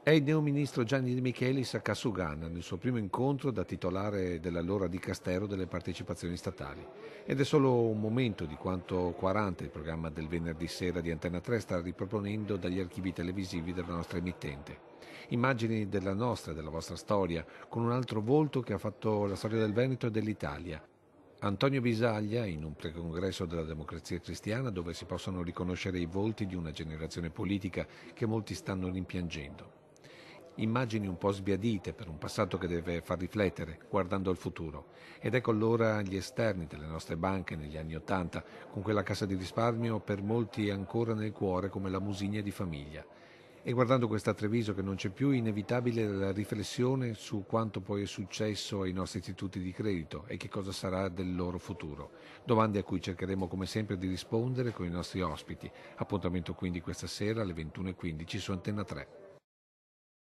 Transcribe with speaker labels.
Speaker 1: È il neoministro Gianni De Michelis a Casugana nel suo primo incontro da titolare dell'allora Dicastero delle partecipazioni statali. Ed è solo un momento di quanto 40, il programma del venerdì sera di Antenna 3, sta riproponendo dagli archivi televisivi della nostra emittente. Immagini della nostra e della vostra storia, con un altro volto che ha fatto la storia del Veneto e dell'Italia. Antonio Bisaglia in un precongresso della Democrazia Cristiana dove si possono riconoscere i volti di una generazione politica che molti stanno rimpiangendo. Immagini un po' sbiadite per un passato che deve far riflettere, guardando al futuro. Ed ecco allora gli esterni delle nostre banche negli anni Ottanta, con quella cassa di risparmio per molti ancora nel cuore come la musigna di famiglia. E guardando questa Treviso che non c'è più, inevitabile la riflessione su quanto poi è successo ai nostri istituti di credito e che cosa sarà del loro futuro. Domande a cui cercheremo come sempre di rispondere con i nostri ospiti. Appuntamento quindi questa sera alle 21:15 su Antenna 3.